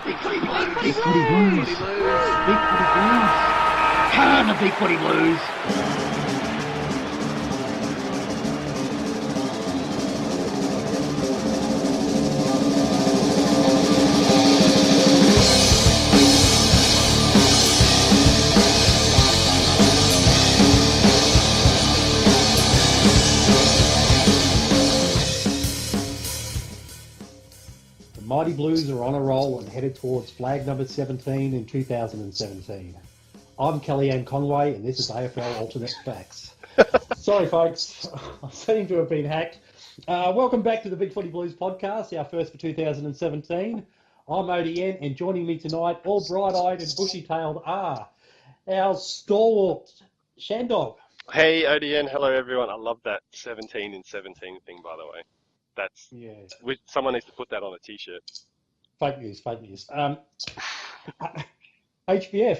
BigFooty Blues. BigFooty Blues. Come on, the BigFooty Blues. Mighty Blues are on a roll and headed towards flag number 17 in 2017. I'm Kellyanne Conway, and this is AFL Alternate Facts. Sorry, folks, I seem to have been hacked. Welcome back to the BigFooty Blues podcast, our first for 2017. I'm ODN, and joining me tonight, all bright-eyed and bushy-tailed, are our stalwart ShanDog. Hey, ODN. Hello, everyone. I love that 17 in 17 thing, by the way. Someone needs to put that on a t-shirt. Fake news. HBF,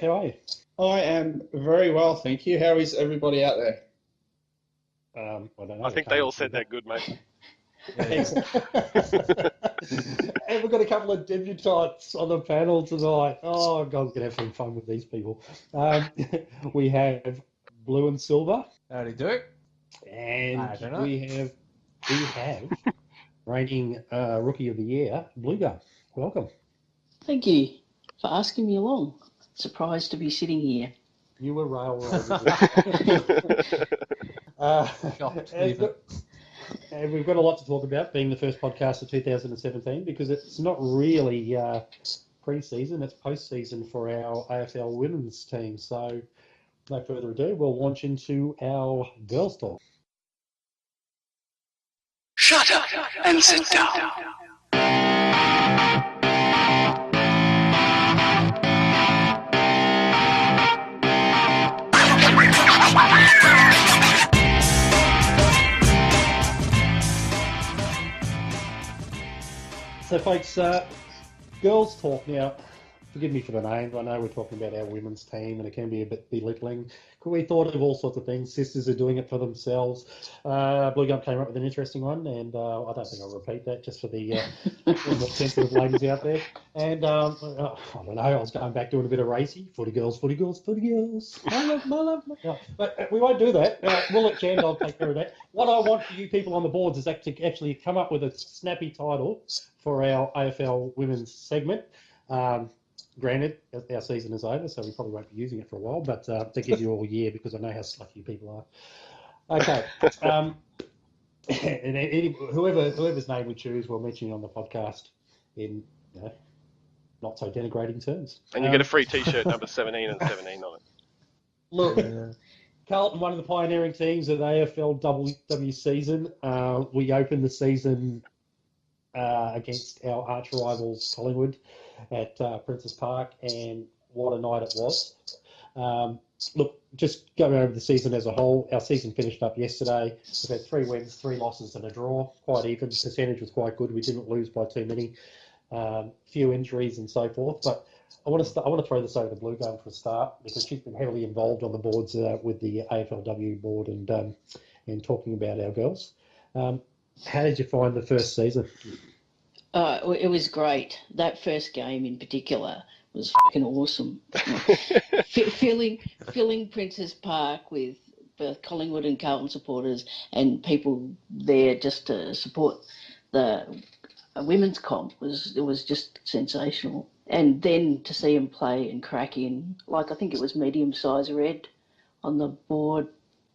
how are you? I am very well, thank you. How is everybody out there? I don't know. I think they all said they're good, mate. And we've got a couple of debutantes on the panel tonight. Oh, God, we're going to have some fun with these people. We have Blue and Silver. Howdy do. And we have reigning Rookie of the Year, BlueGun. Welcome. Thank you for asking me along. Surprised to be sitting here. You were railroaded. And we've got a lot to talk about, being the first podcast of 2017, because it's not really pre-season, it's post-season for our AFL women's team. So, no further ado, we'll launch into our girls' talk. Shut up and sit down. So, folks, girls' talk now. Forgive me for the names. I know we're talking about our women's team, and it can be a bit belittling. We thought of all sorts of things. Sisters are doing it for themselves. BlueGun came up with an interesting one, and I don't think I'll repeat that just for the more sensitive ladies out there. And I don't know. I was going back doing a bit of racy. Footy girls. I love. No, but we won't do that. We'll let ShanDog take care of that. What I want for you people on the boards is actually come up with a snappy title for our AFL women's segment. Granted, our season is over, so we probably won't be using it for a while, but to give you all year, because I know how slack you people are. Okay. And whoever's name we choose, we'll mention you on the podcast in not so denigrating terms. And you get a free t-shirt number 17 and 17 on it. Look, Carlton, one of the pioneering teams of the AFLW season. We opened the season against our arch rivals Collingwood at Princess Park, and what a night it was. Look, just going over the season as a whole, our season finished up yesterday. We've had 3 wins, 3 losses and a draw, quite even. The percentage was quite good. We didn't lose by too many. Few injuries and so forth. But I want to throw this over to BlueGun for a start, because she's been heavily involved on the boards with the AFLW board and talking about our girls. How did you find the first season? It was great. That first game in particular was fucking awesome. filling Princess Park with both Collingwood and Carlton supporters and people there just to support the women's comp was just sensational. And then to see them play and crack in, like I think it was medium-sized red on the board.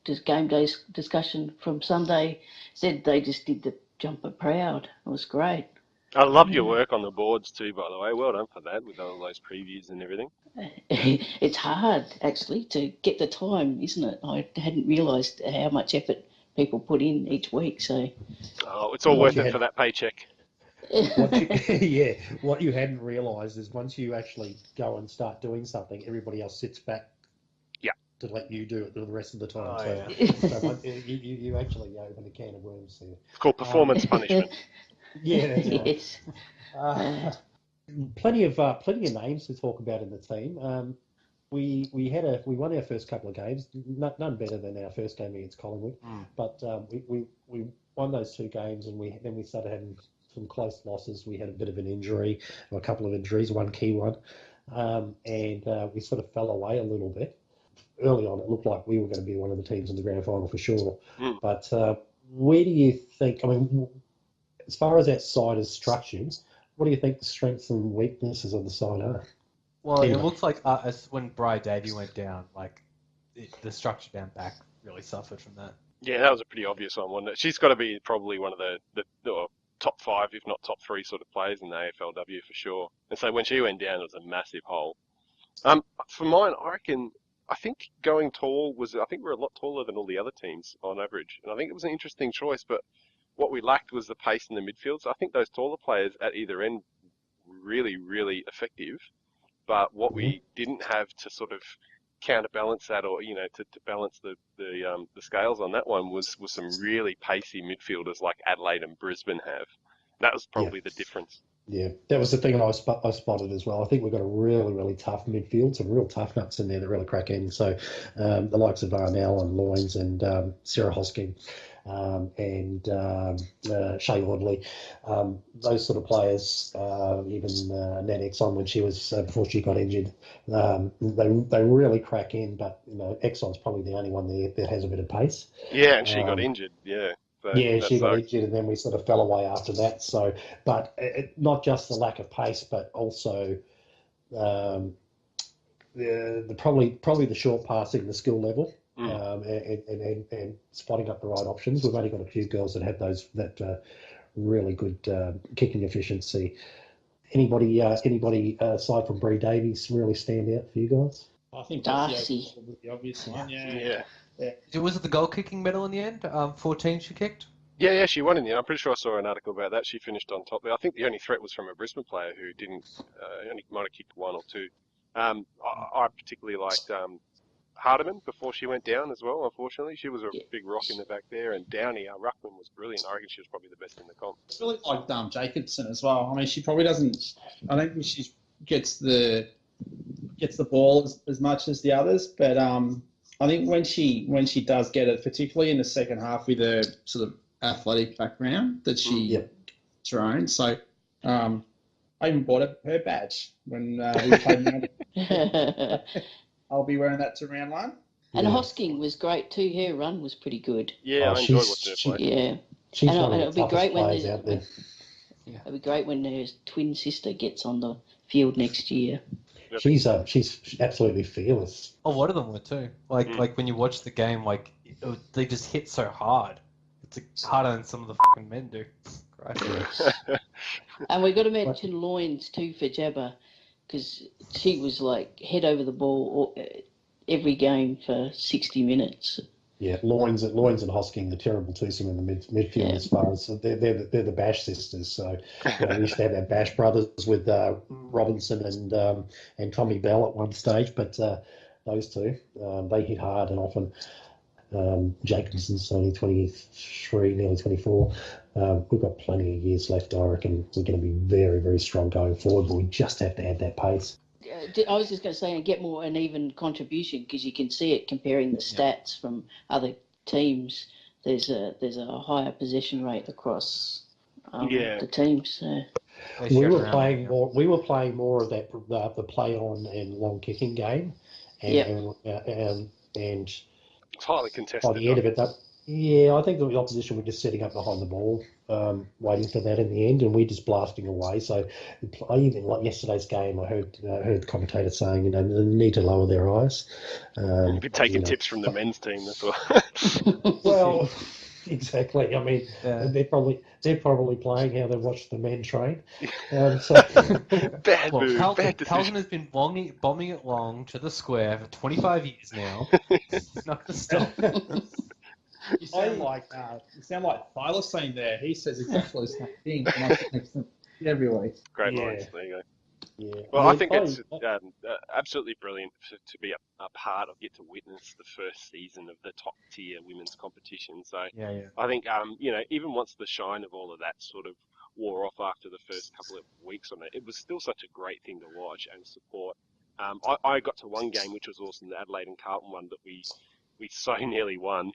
Just game day discussion from Sunday said they just did the jumper proud. It was great. I loved your work on the boards too, by the way. Well done for that, with all those previews and everything. It's hard, actually, to get the time, isn't it? I hadn't realised how much effort people put in each week. So, it's all worth it for that paycheck. What you hadn't realised is once you actually go and start doing something, everybody else sits back to let you do it the rest of the time. So you actually open a can of worms there. It's called performance punishment. Yeah, that's right. Yes. Plenty of names to talk about in the team. We won our first couple of games, none better than our first game against Collingwood. But we won those 2 games, and then we started having some close losses. We had a bit of an injury, or a couple of injuries, one key one, and we sort of fell away a little bit. Early on, it looked like we were going to be one of the teams in the grand final for sure. But where do you think, I mean, as far as that side is structured, what do you think the strengths and weaknesses of the side are? Well, it looks like when Bri Davey went down, the structure down back really suffered from that. Yeah, that was a pretty obvious one, wasn't it? She's got to be probably one of the top 5, if not top 3 sort of players in the AFLW for sure. And so when she went down, it was a massive hole. For mine, I think going tall I think we're a lot taller than all the other teams on average. And I think it was an interesting choice, but what we lacked was the pace in the midfield. So I think those taller players at either end were really, really effective. But what we didn't have to sort of counterbalance that, or to balance the scales on that one was some really pacey midfielders like Adelaide and Brisbane have. That was probably the difference. Yeah, that was the thing I spotted as well. I think we've got a really, really tough midfield, some real tough nuts in there that really crack in. So the likes of Arnell and Loynes and Sarah Hosking and Shay Audley, those sort of players, even Nat Exxon when she was before she got injured, they really crack in. But Exxon's probably the only one there that has a bit of pace. Yeah, and she got injured. Yeah. So she got injured, and then we sort of fell away after that. So, but not just the lack of pace, but also probably the short passing, the skill level, and spotting up the right options. We've only got a few girls that have that really good kicking efficiency. Anybody aside from Bri Davies really stand out for you guys? I think Darcy. That's the obvious one. Yeah. Was it the goal kicking medal in the end? 14 she kicked? Yeah, she won in the end. I'm pretty sure I saw an article about that. She finished on top. I think the only threat was from a Brisbane player who didn't, only might have kicked 1 or 2. I particularly liked Hardiman before she went down as well, unfortunately. She was a big rock in the back there, and Downey, our ruckman, was brilliant. I reckon she was probably the best in the comp. I really liked Jacobson as well. I mean, she probably doesn't, I don't think she gets the ball as much as the others, but I think when she does get it, particularly in the second half with her sort of athletic background that she gets her own. So I even bought her badge when we played. I'll be wearing that to round 1. And Hosking was great too. Her run was pretty good. Yeah, I enjoyed watching her play. Yeah. She's one of the it'll be great players out there. It'll be great when her twin sister gets on the field next year. She's absolutely fearless. A lot of them were too. Like when you watch the game, they just hit so hard. It's harder than some of the fucking men do. And we've got to mention Loynes too for Jabba, because she was head over the ball every game for 60 minutes. Yeah, Loynes and Hosking, the terrible twosome in the midfield as far as they're the Bash sisters. So we used to have our Bash brothers with Robinson and Tommy Bell at one stage, but those two they hit hard and often. Jacobson's only 23, nearly 24. We've got plenty of years left. I reckon we're going to be very, very strong going forward, but we just have to add that pace. I was just going to say, and get more an even contribution, because you can see it comparing the stats from other teams. There's a higher possession rate across the teams. So. We were playing more. We were playing more of that the play on and long kicking game, and it's highly contested. By the end of it, I think the opposition were just setting up behind the ball, waiting for that in the end, and we're just blasting away. So even like yesterday's game, I heard the commentator saying, they need to lower their eyes. You've been taking tips from the men's team, that's all. Well, exactly. I mean, they're probably playing how they watch the men train. Bad move. Carlton has been bombing it long to the square for 25 years now. It's not going to stop. You sound like Thylacine there. He says exactly the same thing every week. Great lines. There you go. Yeah. Well, I think it's absolutely brilliant to be a part of, get to witness the first season of the top tier women's competition. So I think, even once the shine of all of that sort of wore off after the first couple of weeks on it, it was still such a great thing to watch and support. I got to one game, which was awesome, the Adelaide and Carlton one that we so nearly won.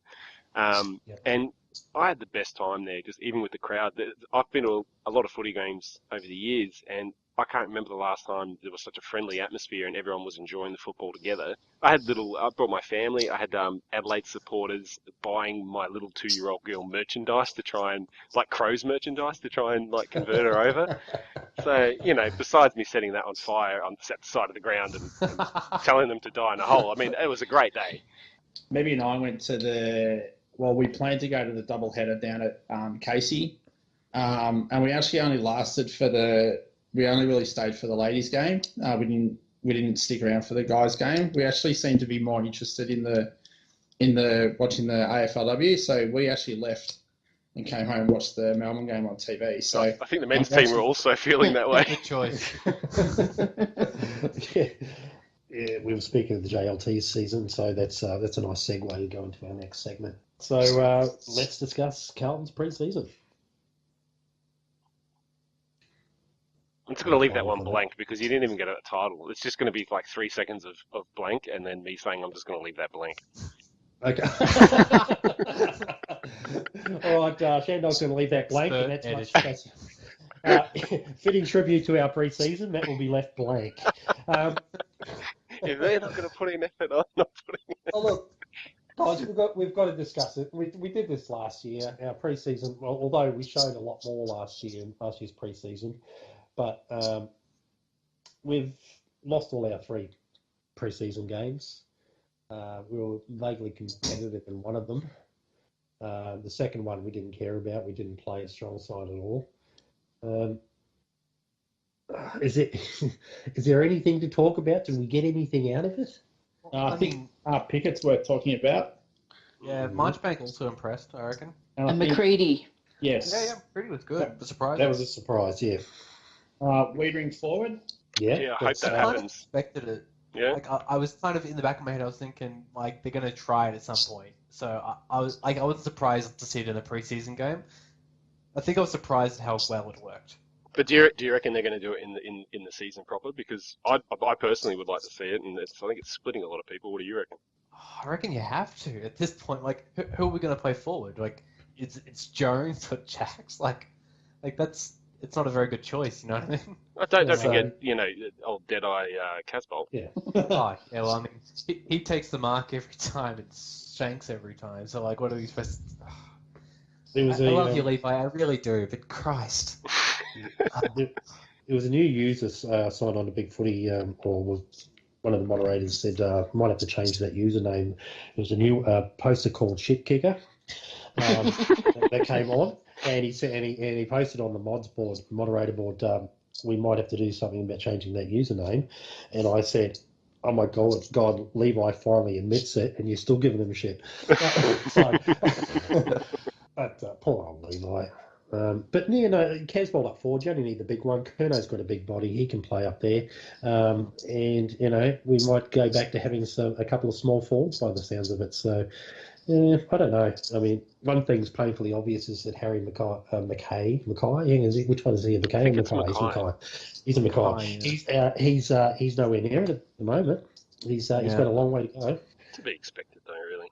And I had the best time there, just even with the crowd. I've been to a lot of footy games over the years, and I can't remember the last time there was such a friendly atmosphere and everyone was enjoying the football together. I brought my family. I had Adelaide supporters buying my little 2-year-old girl merchandise to try and, like Crows merchandise, to try and like convert her over. So, besides me setting that on fire, I'm at the side of the ground and telling them to die in a hole. I mean, it was a great day. Maybe and I went to we planned to go to the double header down at Casey, and we actually only we only really stayed for the ladies' game. We didn't stick around for the guys' game. We actually seemed to be more interested in the watching the AFLW, so we actually left and came home and watched the Melbourne game on TV. So I think the men's team were also feeling that way. Good choice. Yeah, we were speaking of the JLT season, so that's a nice segue to go into our next segment. So let's discuss Carlton's pre-season. I'm just going to leave that one blank because you didn't even get a title. It's just going to be like 3 seconds of blank and then me saying I'm just going to leave that blank. Okay. All right, ShanDog's going to leave that blank, and that's fitting tribute to our pre-season. That will be left blank. If they're not going to put in effort, I'm not putting in effort. Oh, look, guys, we've got to discuss it. We did this last year, our pre-season. Well, although we showed a lot more last year's pre-season, but we've lost all our 3 pre-season games. We were vaguely competitive in one of them. The second one we didn't care about. We didn't play a strong side at all. Is there anything to talk about? Did we get anything out of it? I think Pickett's worth talking about. Yeah, Marchbank also impressed, I reckon. And McCready. Yes. Yeah, McCready was good. The surprise. That was a surprise, yeah. Wiedering forward. Yeah, I hope that I kind of happens. expected it. Yeah. Like I was kind of in the back of my head. I was thinking like they're gonna try it at some point. So I wasn't surprised to see it in a preseason game. I think I was surprised at how well it worked. But do you reckon they're going to do it in the season proper? Because I personally would like to see it, and I think it's splitting a lot of people. What do you reckon? I reckon you have to at this point. Like who are we going to play forward? Like it's Jones or Jacks. Like it's not a very good choice. You know what I mean? Don't forget, old Deadeye Casbolt. Yeah. Oh, yeah. Well, I mean, he takes the mark every time and shanks every time. So like, what are we supposed to? I love you, Levi. I really do. But Christ. It was a new user signed on to BigFooty, or one of the moderators said might have to change that username. It was a new poster called Shit Kicker that came on, and he said, and he posted on the moderator board. We might have to do something about changing that username, and I said, "Oh my God, Levi finally admits it, and you're still giving him shit." But poor old Levi. But Casbolt up forward, you only need the big one. Curno's got a big body; he can play up there, and we might go back to having a couple of small forwards by the sounds of it. So, I don't know. I mean, one thing's painfully obvious is that Harry Mackay. Which one is he? Mackay or Mackay? He's a Mackay. He's nowhere near it at the moment. He's got a long way to go. To be expected, though, really.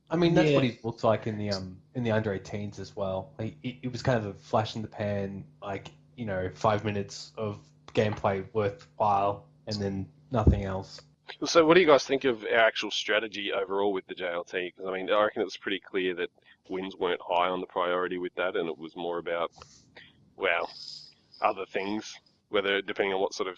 I mean, that's what he looked like in the under 18s as well. It was kind of a flash in the pan, 5 minutes of gameplay worthwhile, and then nothing else. So, what do you guys think of our actual strategy overall with the JLT? Because I mean, I reckon it was pretty clear that wins weren't high on the priority with that, and it was more about, other things. Whether depending on what sort of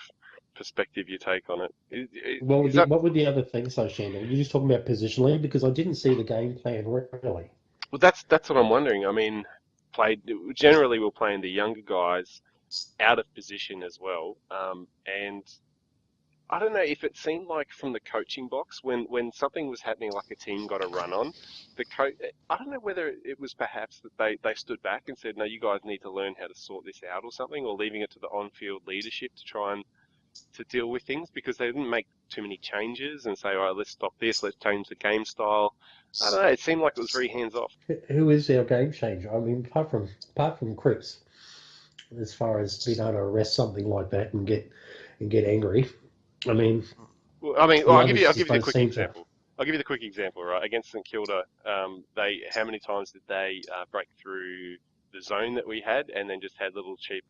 perspective you take on it. What were the other things, though, Shandon? You're just talking about positionally, because I didn't see the game plan really. Well, that's what I'm wondering. I mean, generally we're playing the younger guys out of position as well, and I don't know if it seemed like from the coaching box when something was happening, like a team got a run on, I don't know whether it was perhaps that they stood back and said, no, you guys need to learn how to sort this out or something, or leaving it to the on-field leadership to try and to deal with things, because they didn't make too many changes and say, all right, let's stop this, let's change the game style. I don't know, it seemed like it was very hands-off. Who is our game changer? I mean, apart from Cripps, as far as being able to arrest something like that and get angry. I mean, I'll give you a quick example. I'll give you the quick example, right? Against St Kilda, how many times did they break through the zone that we had, and then just had little cheap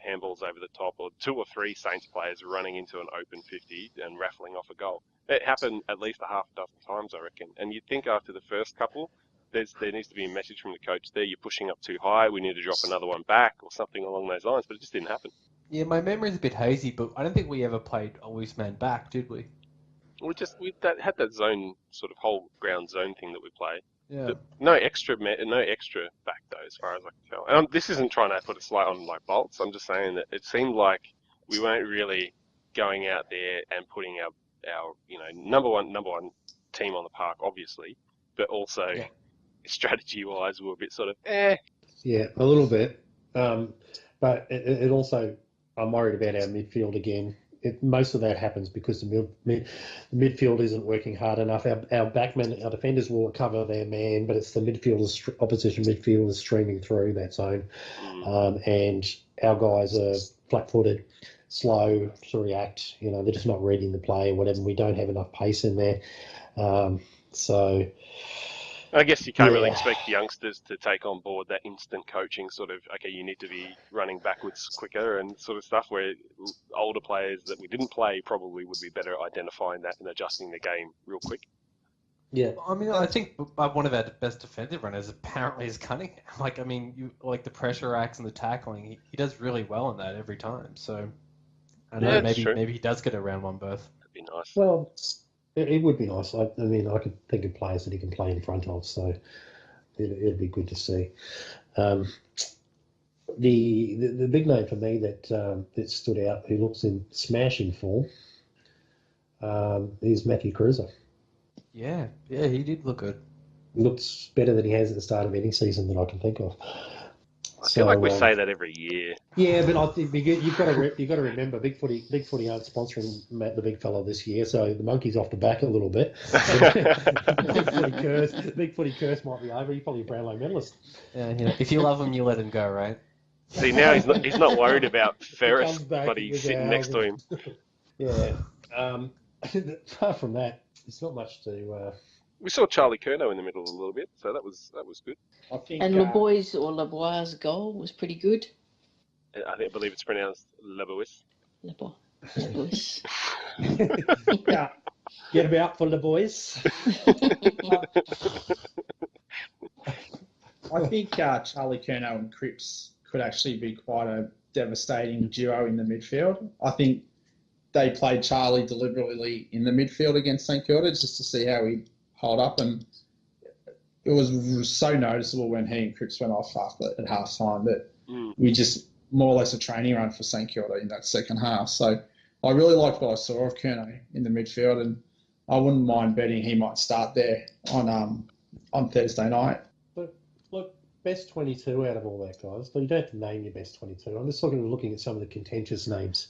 handballs over the top, or 2 or 3 Saints players running into an open 50 and raffling off a goal? It happened at least a half a dozen times, I reckon. And you'd think after the first couple, there needs to be a message from the coach there. You're pushing up too high. We need to drop another one back, or something along those lines. But it just didn't happen. Yeah, my memory's a bit hazy, but I don't think we ever played a loose man back, did we? We had that zone, sort of whole ground zone thing that we play. Yeah. But no extra back though, as far as I can tell. And this isn't trying to put a slight on like bolts. I'm just saying that it seemed like we weren't really going out there and putting our number one team on the park, obviously, but also strategy wise, we were a bit sort of Yeah, a little bit. But it also, I'm worried about our midfield again. Most of that happens because the midfield isn't working hard enough. Our backmen, our defenders will cover their man, but it's the opposition midfielders streaming through that zone. And our guys are flat-footed, slow to react. They're just not reading the play or whatever. We don't have enough pace in there. So I guess you can't really expect youngsters to take on board that instant coaching sort of, okay, you need to be running backwards quicker and sort of stuff, where older players that we didn't play probably would be better at identifying that and adjusting the game real quick. Yeah. I mean, I think one of our best defensive runners apparently is Cunningham. The pressure acts and the tackling, he does really well in that every time. So I know maybe he does get a round 1 berth. That'd be nice. Well, it would be nice. I could think of players that he can play in front of, so it'd be good to see. The big name for me that stood out, who looks in smashing form, is Matthew Cruiser. Yeah, he did look good. Looks better than he has at the start of any season that I can think of. I feel like we say that every year. Yeah, but I think you've got to remember, BigFooty aren't sponsoring Matt the Big Fella this year, so the monkey's off the back a little bit. BigFooty curse might be over. He's probably a Brownlow medalist. Yeah, if you love him, you let him go, right? See, now he's not worried about Ferris, but he's sitting next to him. Yeah. Apart from that, it's not much to. We saw Charlie Curnow in the middle a little bit, so that was good. I think, And Lebois' goal was pretty good. I believe it's pronounced Lebois. Lebois. Yeah. Get about for the boys. I think Charlie Curnow and Cripps could actually be quite a devastating duo in the midfield. I think they played Charlie deliberately in the midfield against St Kilda just to see how he'd hold up, and it was so noticeable when he and Cripps went off at half time that we just more or less a training run for St Kilda in that second half. So I really liked what I saw of Curnow in the midfield, and I wouldn't mind betting he might start there on Thursday night. But look, best 22 out of all that, guys. So you don't have to name your best 22. I'm just looking at some of the contentious names.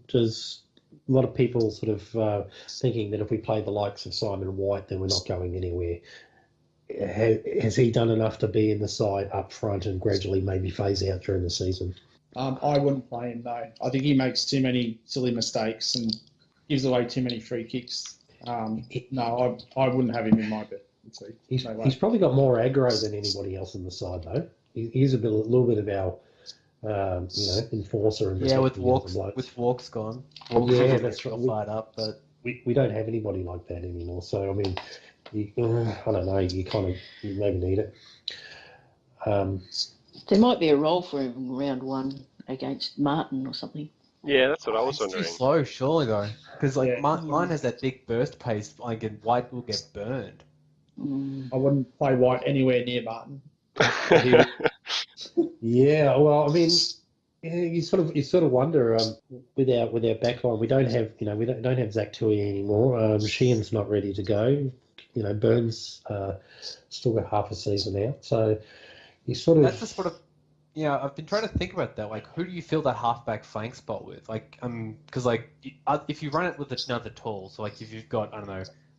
Does a lot of people sort of thinking that if we play the likes of Simon White, then we're not going anywhere. Has he done enough to be in the side up front and gradually maybe phase out during the season? I wouldn't play him, no. I think he makes too many silly mistakes and gives away too many free kicks. No, I wouldn't have him in my bet. He's probably got more aggro than anybody else in the side, though. He's a little bit of our enforcer. And with Walks gone. That's right. Fired up, but we don't have anybody like that anymore. So I mean, I don't know. You maybe need it. There might be a role for him in round 1 against Martin or something. Yeah, that's what I was wondering. Too slow, surely though, because Martin has that big burst pace. And White will get burned. I wouldn't play White anywhere near Martin. Yeah, well, I mean, you sort of wonder with our backline, we don't have don't have Zach Tui anymore. Sheehan's not ready to go. Burns still got half a season out, so you sort of. That's the sort of. Yeah, I've been trying to think about that. Like, who do you fill that halfback flank spot with? Because if you run it with another tall, so if you've got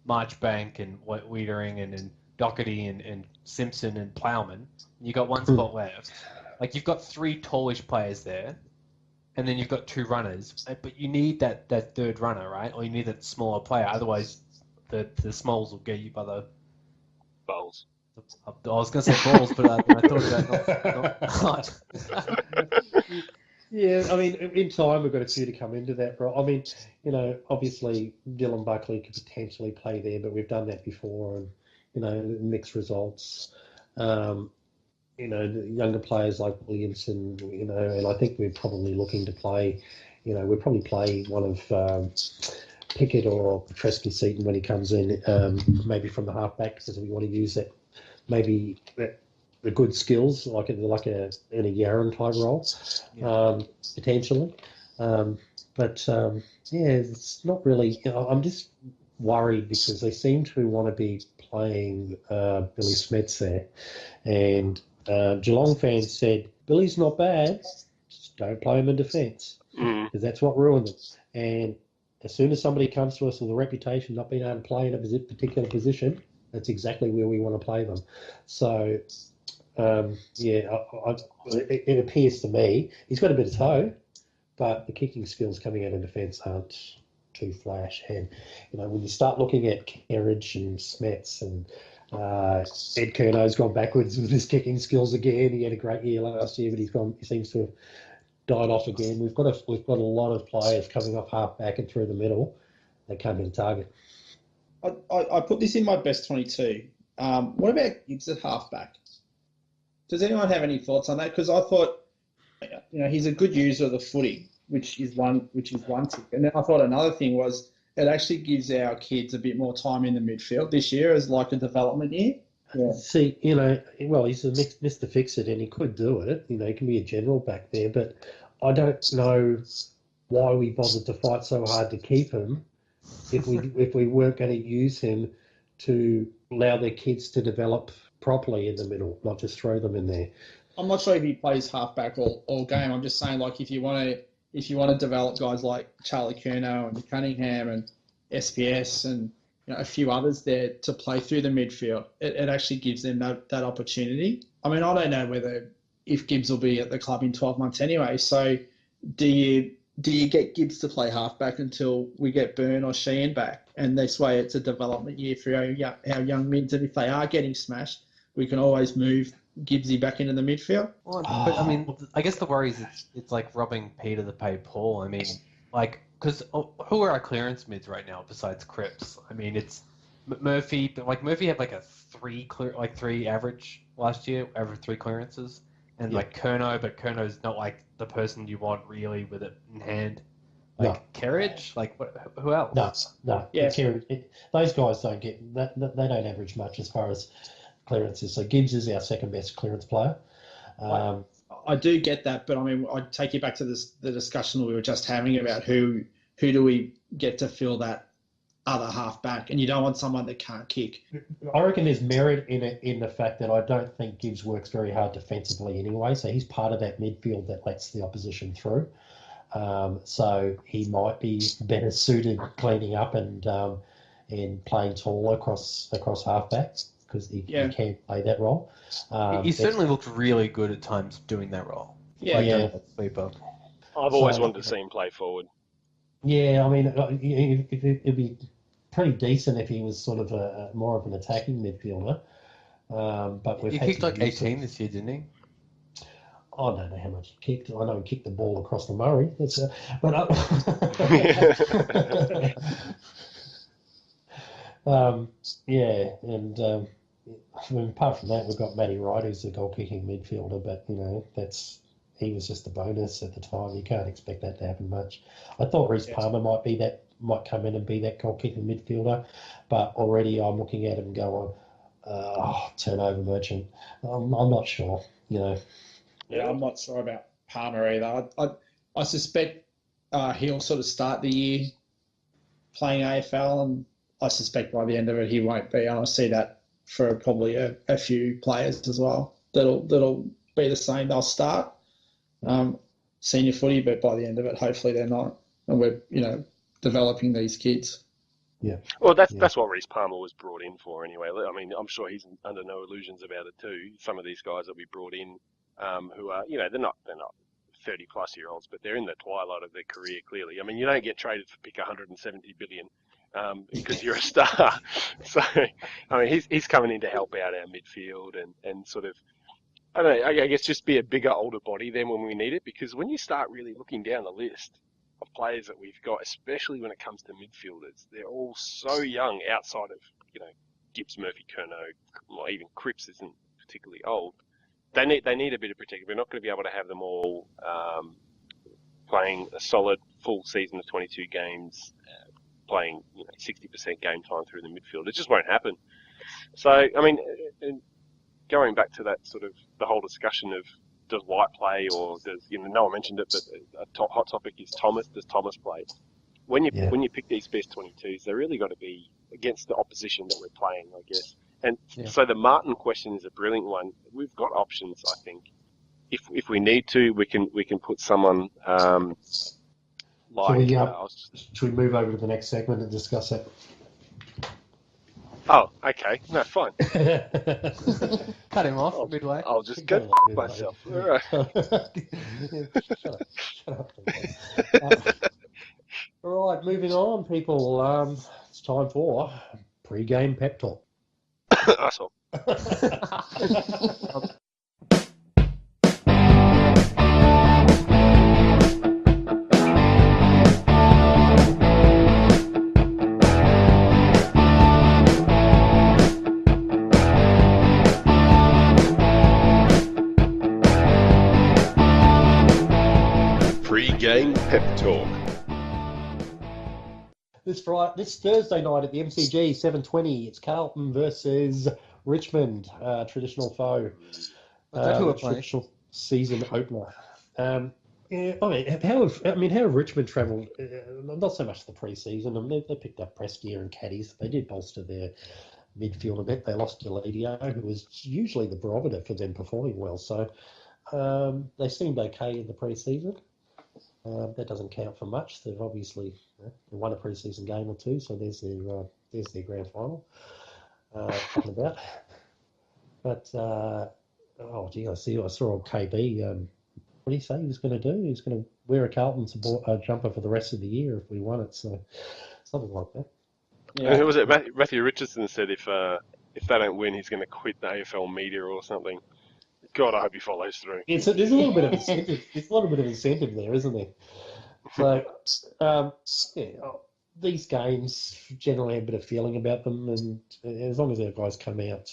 Marchbank and Wiedering and Doherty and Simpson and Plowman, you got one spot left. You've got 3 tallish players there, and then you've got 2 runners. But you need that third runner, right? Or you need that smaller player. Otherwise, the smalls will get you by the. Bowls. I was going to say balls, but I thought about not. Yeah, I mean, in time we've got a few to come into that, bro. I mean, obviously Dylan Buckley could potentially play there, but we've done that before, and mixed results. The younger players like Williamson, and I think we're probably looking to play. We'll probably play one of Pickett or Tresky-Seaton when he comes in, maybe from the halfback, because we want to use that, maybe the good skills like in a Yaron type role, potentially. It's not really. I'm just worried because they seem to want to be playing Billy Smets there, and Geelong fans said Billy's not bad, just don't play him in defence because that's what ruined them. And as soon as somebody comes to us with a reputation not being able to play in a particular position, that's exactly where we want to play them. So, it appears to me he's got a bit of toe, but the kicking skills coming out of defence aren't too flash. And, when you start looking at Kerridge and Smets and Ed Curno's gone backwards with his kicking skills again. He had a great year last year, but he seems to have died off again. We've got a lot of players coming off half back and through the middle. They can't hit a target. I put this in my best 22. What about Gibbs at halfback? Does anyone have any thoughts on that? Because I thought, he's a good user of the footy, which is one tick. And then I thought another thing was it actually gives our kids a bit more time in the midfield this year as like a development year. Yeah. See, well, he's a Mr. Fix-It, and he could do it. He can be a general back there, but I don't know why we bothered to fight so hard to keep him if we weren't going to use him to allow their kids to develop properly in the middle, not just throw them in there. I'm not sure if he plays halfback all game. I'm just saying, like, if you want to develop guys like Charlie Curnow and Cunningham and SPS and a few others there to play through the midfield, it actually gives them that opportunity. I mean, I don't know if Gibbs will be at the club in 12 months anyway. So do you get Gibbs to play halfback until we get Byrne or Sheehan back? And this way it's a development year for our young mids. And if they are getting smashed, we can always move Gibbsy back into the midfield. Well, but I mean, I guess the worry is it's like robbing Peter to pay Paul. I mean, like, because who are our clearance mids right now besides Cripps? I mean, it's Murphy, but like Murphy had like a three average last year, average 3 clearances, and like Curnow, but Curnow's not like the person you want really with it in hand. Like Kerridge, like who else? No. Yeah. Those guys don't get that. They don't average much as far as clearances. So Gibbs is our second best clearance player. I do get that, but I mean, I'd take you back to the discussion we were just having about who do we get to fill that other half back, and you don't want someone that can't kick. I reckon there's merit in the fact that I don't think Gibbs works very hard defensively anyway, so he's part of that midfield that lets the opposition through. So he might be better suited cleaning up and playing tall across halfback because he can play that role. He certainly looked really good at times doing that role. Sleeper. I've always wanted to see him play forward. Yeah, I mean, it'd be pretty decent if he was sort of more of an attacking midfielder. But he kicked like 18 this year, didn't he? I don't know how much he kicked. I know he kicked the ball across the Murray. Apart from that, we've got Matty Wright, who's a goal-kicking midfielder, but he was just a bonus at the time. You can't expect that to happen much. I thought Reece Palmer might come in and be that goal-kicking midfielder, but already I'm looking at him going, turnover merchant. I'm not sure, Yeah, I'm not sure about Palmer either. I suspect he'll sort of start the year playing AFL, and I suspect by the end of it he won't be. And I see that for probably a few players as well. That'll be the same. They'll start senior footy, but by the end of it, hopefully they're not. And we're developing these kids. Yeah. Well, that's what Reece Palmer was brought in for anyway. I mean, I'm sure he's under no illusions about it too. Some of these guys that we brought in, who are they're not 30-plus-year-olds, but they're in the twilight of their career clearly. I mean, you don't get traded for pick 170 billion because you're a star. So, I mean, he's coming in to help out our midfield and sort of, I don't know, I guess just be a bigger, older body then when we need it, because when you start really looking down the list of players that we've got, especially when it comes to midfielders, they're all so young outside of, Gibbs, Murphy, Curnow, or even Cripps isn't particularly old. They need a bit of protection. We're not going to be able to have them all playing a solid full season of 22 games, playing 60% game time through the midfield. It just won't happen. So, I mean, going back to that sort of the whole discussion of does White play or does no one mentioned it, but a hot topic is Thomas. Does Thomas play? When you pick these best 22s, they really got to be against the opposition that we're playing, I guess. And so the Martin question is a brilliant one. We've got options, I think. If we need to, we can put someone like. Should we move over to the next segment and discuss that? Oh, okay. No, fine. Cut him off midway. I'll just go myself. All right. Shut up. All right, moving on, people. It's time for pre-game pep talk. Asshole. Pre-game pep talk. This Thursday night at the MCG, 7:20, it's Carlton versus Richmond, traditional foe. Traditional season opener. How have Richmond travelled? Not so much the pre-season. I mean, they picked up Prestia and Caddies. They did bolster their midfield a bit. They lost Deledio, who was usually the barometer for them performing well. So they seemed okay in the pre-season. That doesn't count for much. They've obviously won a pre-season game or two, so there's their grand final. About. But I saw KB. What did he say he was going to do? He was going to wear a Carlton jumper for the rest of the year if we won it. So something like that. Yeah. Who was it? Matthew Richardson said if they don't win, he's going to quit the AFL media or something. God, I hope he follows through. There's a little bit of incentive. There's a little bit of incentive there, isn't there? So, these games generally have a bit of feeling about them, and as long as our guys come out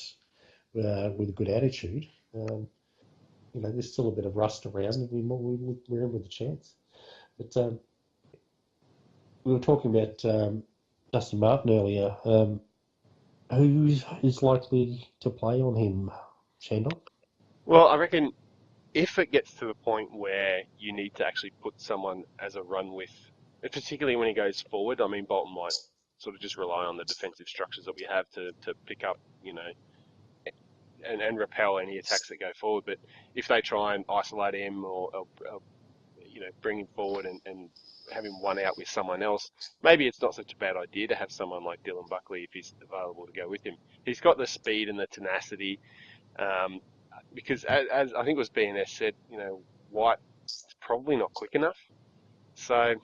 with a good attitude, there's still a bit of rust around, and we're in with a chance. But we were talking about Justin Martin earlier. Who is likely to play on him, ShanDog? Well, I reckon if it gets to the point where you need to actually put someone as a run with, particularly when he goes forward, I mean, Bolton might sort of just rely on the defensive structures that we have to pick up, and repel any attacks that go forward. But if they try and isolate him or bring him forward and have him one out with someone else, maybe it's not such a bad idea to have someone like Dylan Buckley if he's available to go with him. He's got the speed and the tenacity. Because as I think it was BNS said, White's probably not quick enough. So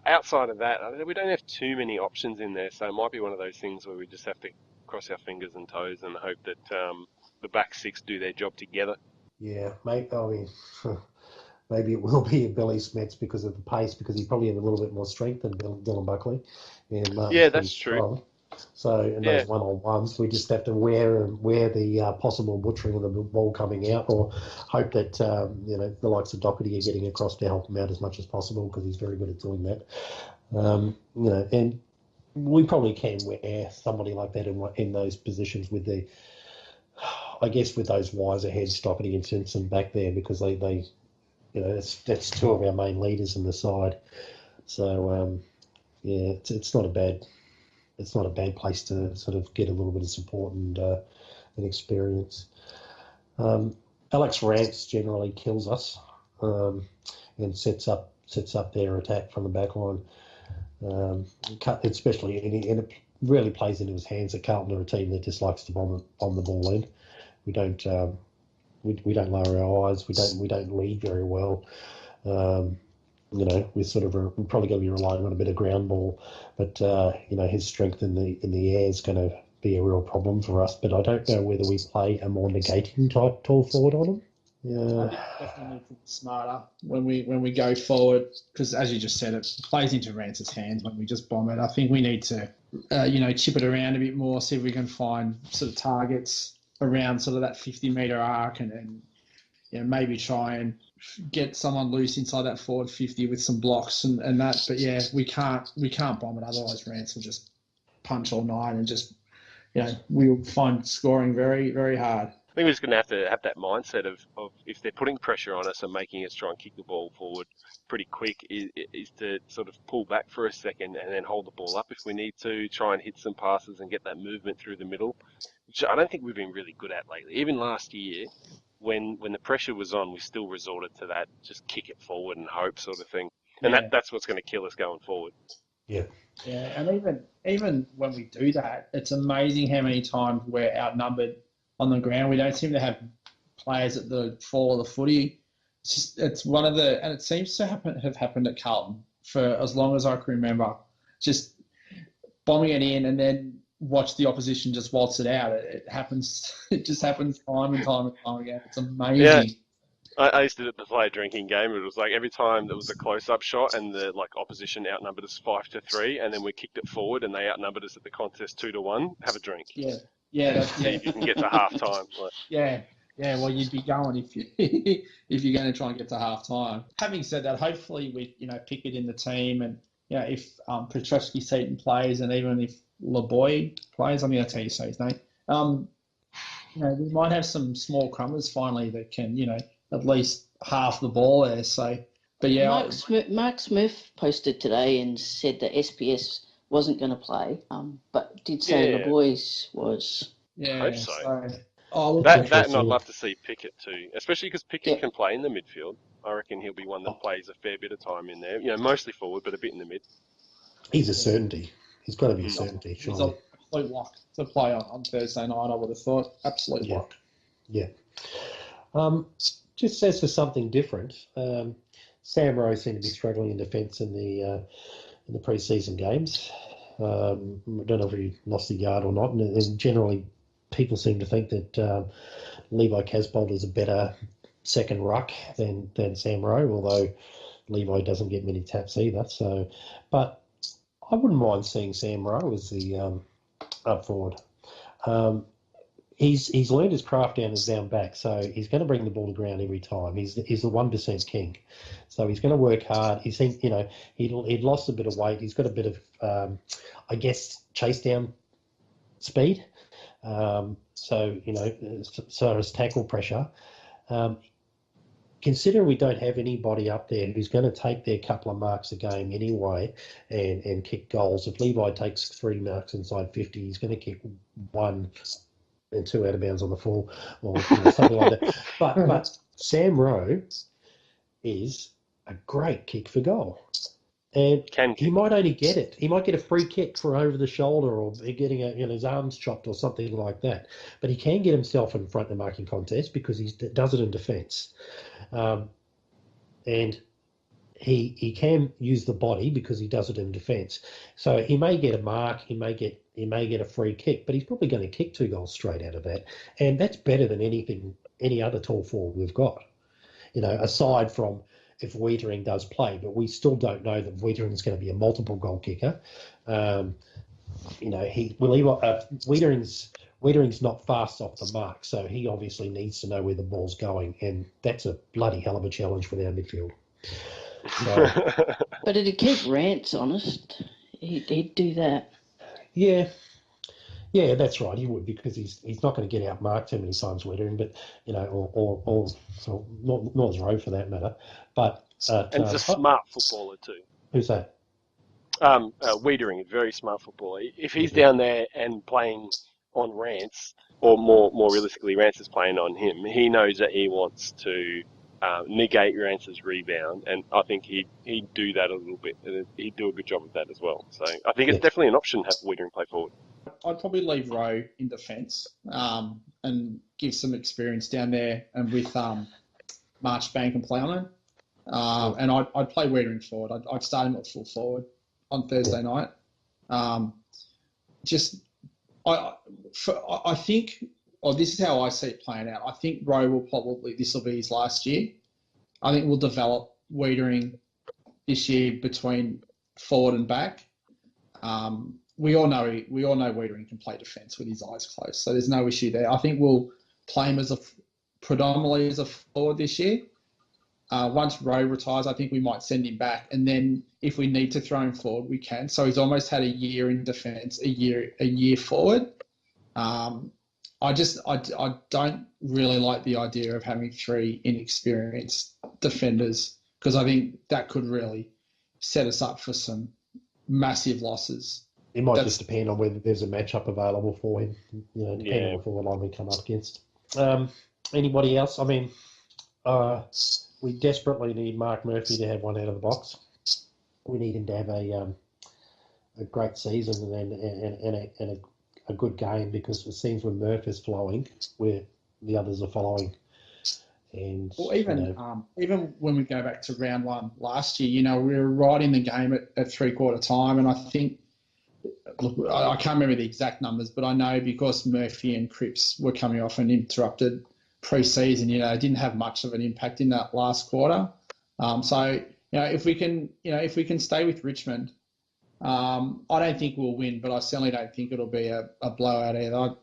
outside of that, we don't have too many options in there. So it might be one of those things where we just have to cross our fingers and toes and hope that the back six do their job together. Yeah, maybe it will be a Billy Smets because of the pace, because he probably has a little bit more strength than Dylan Buckley. Yeah, that's true. Strong. So in those one-on-ones, we just have to wear the possible butchering of the ball coming out, or hope that the likes of Doherty are getting across to help him out as much as possible, because he's very good at doing that. And we probably can wear somebody like that in those positions with with those wiser heads, Doherty and Simpson back there, because they that's two of our main leaders in the side. So it's not a bad place to sort of get a little bit of support and experience. Alex Rance generally kills us and sets up their attack from the back line, especially, and it really plays into his hands that Carlton are a team that dislikes to bomb the ball in. We don't lower our eyes. We don't lead very well. we're sort of we're probably going to be relying on a bit of ground ball, but his strength in the air is going to be a real problem for us. But I don't know whether we play a more negating type tall forward on him. I think definitely need to be smarter when we go forward, because as you just said, it plays into Rance's hands when we just bomb it. I think we need to, chip it around a bit more, see if we can find sort of targets around sort of that 50-metre arc, and maybe try and get someone loose inside that forward 50 with some blocks and that. But yeah, we can't bomb it, otherwise Rance will just punch all night and just we'll find scoring very, very hard. I think we're just going to have that mindset of if they're putting pressure on us and making us try and kick the ball forward pretty quick, is to sort of pull back for a second and then hold the ball up if we need to, try and hit some passes and get that movement through the middle, which I don't think we've been really good at lately. Even last year, when the pressure was on, we still resorted to that, just kick it forward and hope sort of thing. And that's what's going to kill us going forward. Yeah. Yeah, and even when we do that, it's amazing how many times we're outnumbered on the ground. We don't seem to have players at the fall of the footy. It's one of the, and it seems to have happened at Carlton for as long as I can remember. Just bombing it in and then watch the opposition just waltz it out. It happens. It just happens time and time again. It's amazing. Yeah. I used to play a drinking game. It was like every time there was a close-up shot and the opposition outnumbered us 5-3, and then we kicked it forward and they outnumbered us at the contest 2-1. Have a drink. Yeah. See if you can get to half time. Yeah. Well, you'd be going if you're going to try and get to half time. Having said that, hopefully we pick it in the team, and if Petrevski-Seaton plays, and even if LeBoy plays, I mean that's how you say his name. We might have some small crumbers finally that can at least half the ball there. So, but yeah, Mark Smith posted today and said that SPS wasn't going to play, but did say the boys was. Yeah, I hope so. That and I'd love to see Pickett too, especially because Pickett can play in the midfield. I reckon he'll be one that plays a fair bit of time in there. Mostly forward, but a bit in the mid. He's a certainty. He's got to be a certainty, He's surely. an absolute lock to play on Thursday night, I would have thought. Absolute lock. Yeah. Just says for something different. Sam Rowe seemed to be struggling in defence in the pre-season games. I don't know if he lost the yard or not. And generally, people seem to think that Levi Casbolt is a better second ruck than Sam Rowe, although Levi doesn't get many taps either. So, but I wouldn't mind seeing Sam Rowe as the up forward. He's learned his craft down back, so he's going to bring the ball to ground every time. He's the 1% king, so he's going to work hard. He'd lost a bit of weight. He's got a bit of, chase down speed. So as tackle pressure. Considering we don't have anybody up there who's going to take their couple of marks a game anyway and kick goals. If Levi takes 3 marks inside 50, he's going to kick 1 and 2 out of bounds on the full or something like that. But Sam Rowe is a great kick for goal. And he might only get it. He might get a free kick for over the shoulder or getting his arms chopped or something like that. But he can get himself in front of the marking contest because he does it in defence. And he can use the body because he does it in defence. So he may get a mark, he may get a free kick, but he's probably going to kick 2 goals straight out of that. And that's better than any other tall forward we've got. Aside from if Wiedering does play, but we still don't know that Wiedering is going to be a multiple goal kicker. Wiedering's not fast off the mark, so he obviously needs to know where the ball's going, and that's a bloody hell of a challenge for our midfield. So, but it'd keep Rance honest. He'd do that. Yeah, that's right. He would, because he's not going to get outmarked too many times, Wiedering, but or so nor is Rowe for that matter. But and he's a smart footballer too. Who's that? Wiedering, a very smart footballer. If he's down there and playing on Rance, or more realistically, Rance is playing on him, he knows that he wants to negate Rance's rebound, and I think he'd do that a little bit. He'd do a good job of that as well. So I think it's definitely an option to have Wiedering play forward. I'd probably leave Rowe in defence and give some experience down there, and with Marchbank and Plowman. And I'd play Wiedering forward. I'd start him at full forward on Thursday night. I think, or this is how I see it playing out. I think Rowe this will be his last year. I think we'll develop Wiedering this year between forward and back. We all know Wiedering can play defence with his eyes closed, so there's no issue there. I think we'll play him predominantly as a forward this year. Once Rowe retires, I think we might send him back, and then if we need to throw him forward, we can. So he's almost had a year in defence, a year forward. I don't really like the idea of having 3 inexperienced defenders, because I think that could really set us up for some massive losses. It might just depend on whether there's a matchup available for him, depending on what line we come up against. Anybody else? I mean, we desperately need Mark Murphy to have one out of the box. We need him to have a great season and a good game, because it seems when Murph is flowing, where the others are following. And even when we go back to round 1 last year, we were right in the game at 3/4 time, and I think, look, I can't remember the exact numbers, but I know because Murphy and Cripps were coming off an interrupted pre-season, they didn't have much of an impact in that last quarter. So if we can stay with Richmond, I don't think we'll win, but I certainly don't think it'll be a blowout either.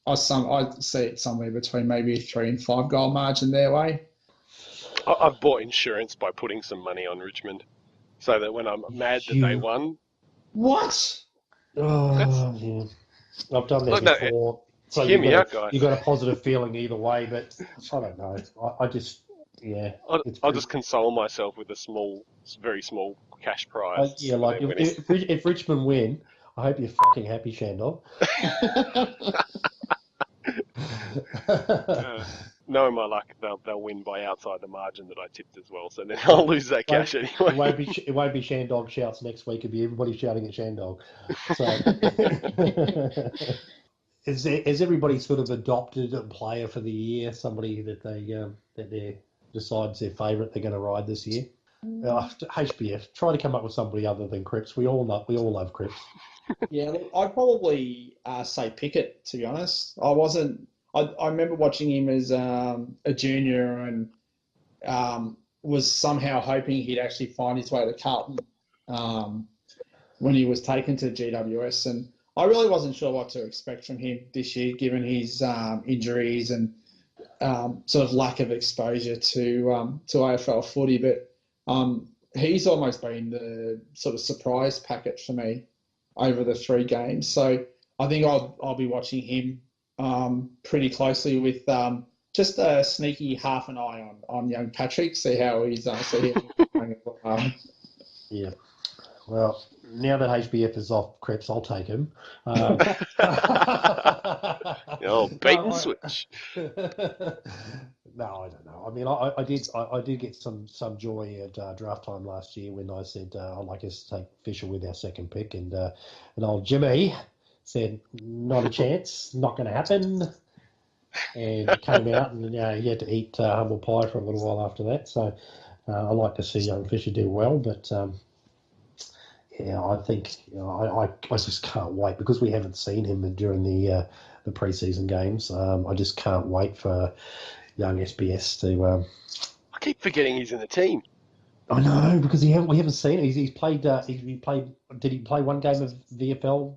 I see it somewhere between maybe a 3 and 5 goal margin their way. I've bought insurance by putting some money on Richmond, so that when I'm mad that they won. What? Oh, yeah. I've done that before. So hear me out, guys. You've got a positive feeling either way, but I don't know. I'll just console myself with a very small cash prize. If Richmond win, I hope you're fucking happy, ShanDog. Knowing my luck, they'll win by outside the margin that I tipped as well. So then I'll lose that cash anyway. It won't be ShanDog shouts next week. It'll be everybody shouting at ShanDog. So, has everybody sort of adopted a player for the year? Somebody that they decides their favourite they're going to ride this year? HBF, try to come up with somebody other than Cripps. We all love Cripps. Yeah, look, I'd probably say Pickett, to be honest. I remember watching him as a junior and was somehow hoping he'd actually find his way to Carlton when he was taken to GWS. And I really wasn't sure what to expect from him this year, given his injuries and sort of lack of exposure to AFL footy. But he's almost been the sort of surprise packet for me over the 3 games. So I think I'll be watching him pretty closely with just a sneaky half an eye on young Patrick, see how he's Yeah. Well, now that HBF is off Cripps, I'll take him. Bait and switch. No, I don't know. I mean, I did get some joy at draft time last year when I said I'd like us to take Fisher with our second pick, and old Jimmy said not a chance, not going to happen, and came out and he had to eat humble pie for a little while after that. So I like to see young Fisher do well, but I think I just can't wait, because we haven't seen him during the pre-season games. I just can't wait for young SBS to. I keep forgetting he's in the team. I know, because we haven't seen it. He's played. He played. Did he play one game of VFL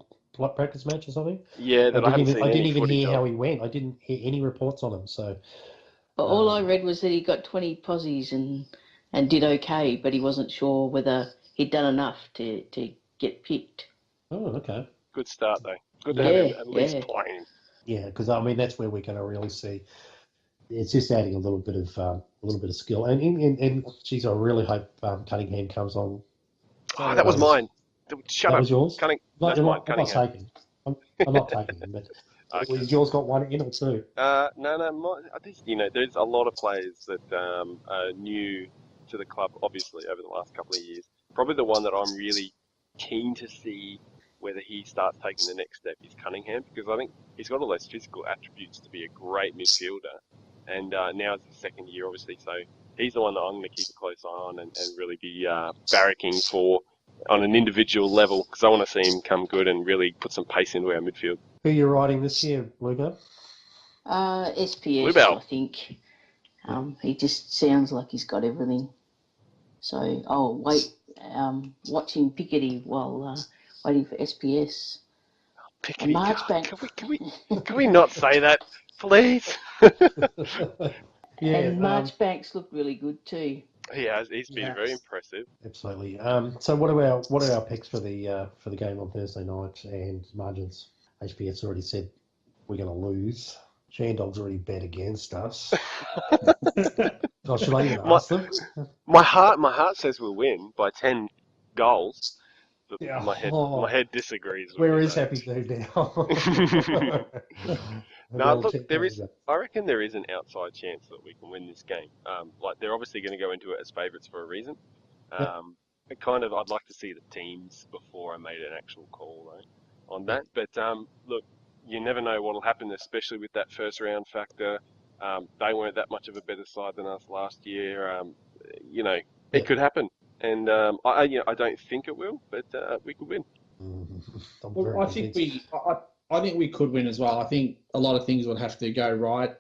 practice match or something? Yeah, I didn't even hear how he went. I didn't hear any reports on him. So. But all I read was that he got 20 posies and did okay, but he wasn't sure whether he'd done enough to get picked. Oh, okay. Good start though. Good to have him at least playing. Yeah, because I mean that's where we're going to really see. It's just adding a little bit of skill, and geez, I really hope Cunningham comes on. Oh, that was mine. Shut up. Was yours? That's mine. I'm not taking. I'm not taking him, but okay. Yours got one in or two? No. I think there's a lot of players that are new to the club, obviously over the last couple of years. Probably the one that I'm really keen to see whether he starts taking the next step is Cunningham, because I think he's got all those physical attributes to be a great midfielder. And now it's his second year, obviously, so he's the one that I'm going to keep a close eye on and really be barracking for on an individual level, because I want to see him come good and really put some pace into our midfield. Who are you riding this year, BlueGun? SPS, Bluebell. I think. He just sounds like he's got everything. So I'll wait, watching Pickety while waiting for SPS. Pickety, Marchbank. can we not say that, please? Yeah, And Marchbanks looked really good too. He's been very impressive. absolutely. So what are our picks for the game on Thursday night and margins? HPS already said we're going to lose. ShanDog's already bet against us. Oh, should I even ask them? My heart says we'll win by 10 goals. But Yeah. my head disagrees. With Where me, is though. Happy Food now? No, look, I reckon there is an outside chance that we can win this game. Like they're obviously going to go into it as favourites for a reason. I'd like to see the teams before I made an actual call though on that. But look, you never know what'll happen, especially with that first round factor. They weren't that much of a better side than us last year. It could happen, and I don't think it will, but we could win. Well, I think we could win as well. I think a lot of things would have to go right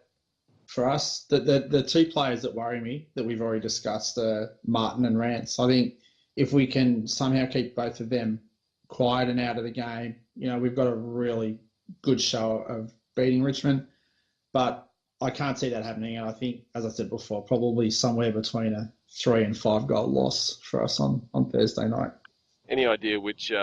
for us. The two players that worry me that we've already discussed are Martin and Rance. I think if we can somehow keep both of them quiet and out of the game, we've got a really good show of beating Richmond. But I can't see that happening. And I think, as I said before, probably somewhere between a 3 and 5 goal loss for us on Thursday night. Any idea which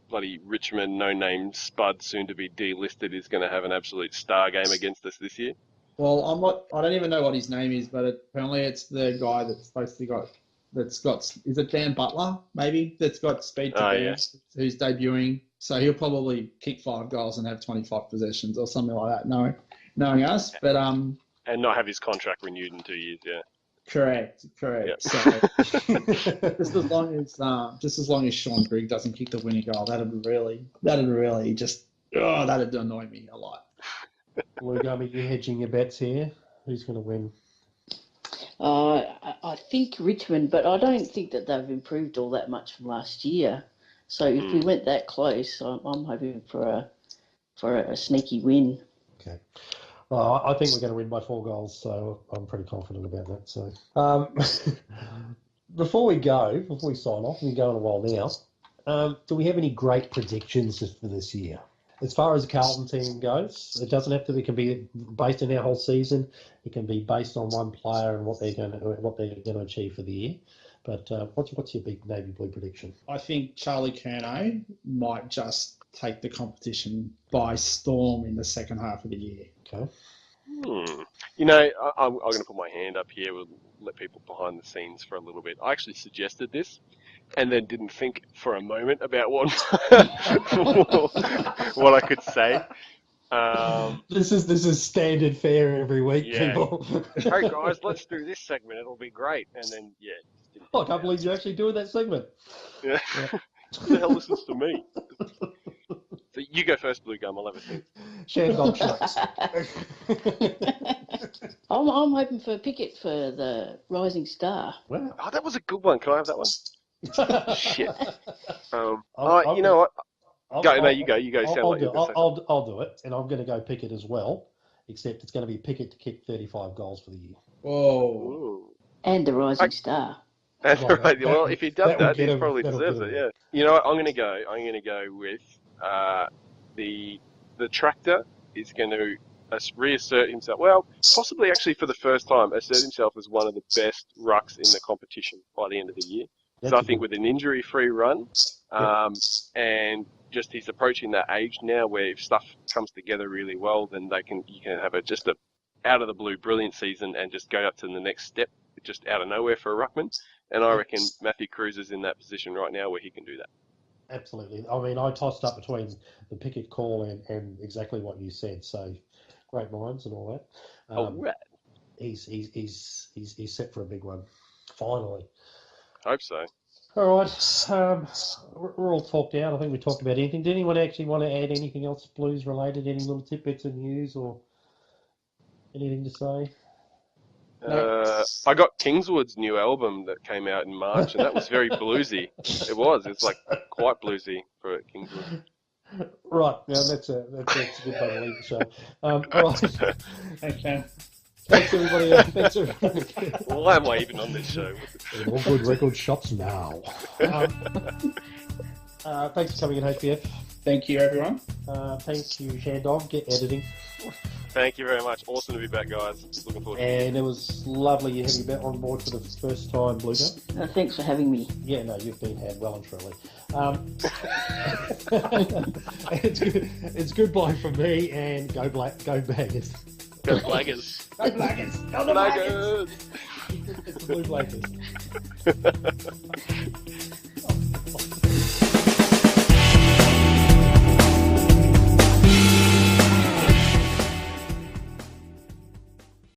bloody Richmond no-name spud, soon to be delisted, is going to have an absolute star game against us this year? Well, I don't even know what his name is, but apparently it's the guy that's supposed to is it Dan Butler, maybe, that's got speed to burn, who's debuting. So he'll probably kick 5 goals and have 25 possessions or something like that, knowing us. But and not have his contract renewed in 2 years, yeah. Correct. Yep. So just as long as Sean Grigg doesn't kick the winning goal, that'd annoy me a lot. BlueGun, are you hedging your bets here? Who's going to win? I think Richmond, but I don't think that they've improved all that much from last year. So if we went that close, I'm hoping for a sneaky win. Okay. Well, I think we're going to win by 4 goals, so I'm pretty confident about that. So, before we sign off, we've been going a while now. Do we have any great predictions for this year? As far as the Carlton team goes, it doesn't have to be. It can be based on our whole season. It can be based on one player and what they're going to achieve for the year. But what's your big Navy Blue prediction? I think Charlie Curnow might just take the competition by storm in the second half of the year. Okay. I'm going to put my hand up here. We'll let people behind the scenes for a little bit. I actually suggested this and then didn't think for a moment about what I could say. This is standard fare every week, people. Hey guys, let's do this segment. It'll be great. And then, I can't believe you're actually doing that segment. Yeah. Who the hell listens to me? So you go first, BlueGun. I'll have a think. ShanDog shots. I'm hoping for Pickett for the Rising Star. Wow. Oh, that was a good one. Can I have that one? Shit. You know what? You go. I'll do it, and I'm going to go Pickett as well, except it's going to be Pickett to kick 35 goals for the year. Whoa. Ooh. And the Rising Star. Well, if he does that, he probably that'll deserves it. Yeah. You know what? I'm going to go with the tractor is going to reassert himself. Well, possibly actually for the first time, assert himself as one of the best rucks in the competition by the end of the year. So I think with an injury-free run, and just he's approaching that age now where if stuff comes together really well, then you can have just a out of the blue brilliant season and just go up to the next step just out of nowhere for a ruckman. And I reckon Matthew Cruz is in that position right now where he can do that. Absolutely. I mean, I tossed up between the Pickett call and exactly what you said. So great minds and all that. Right. He's set for a big one. Finally. Hope so. All right. We're all talked out. I think we talked about anything. Did anyone actually want to add anything else Blues related? Any little tidbits of news or anything to say? I got Kingswood's new album that came out in March, and that was very bluesy. It was. It's like quite bluesy for Kingswood. Right. Now that's a good way to leave the show. All right. Okay. Thanks everybody. Thanks everybody. Why am I even on this show? In all good record shops now. Thanks for coming in, HPF. Thank you, everyone. Thank you, ShanDog. Get editing. Thank you very much. Awesome to be back, guys. Looking forward to it. And it was lovely you having you back on board for the first time, BlueGun. Thanks for having me. Yeah, no, you've been had well and truly. It's goodbye from me, and go Baggers. Go Blaggers. Go Blaggers. Go the Blaggers. Blaggers. It's the Blue Blaggers.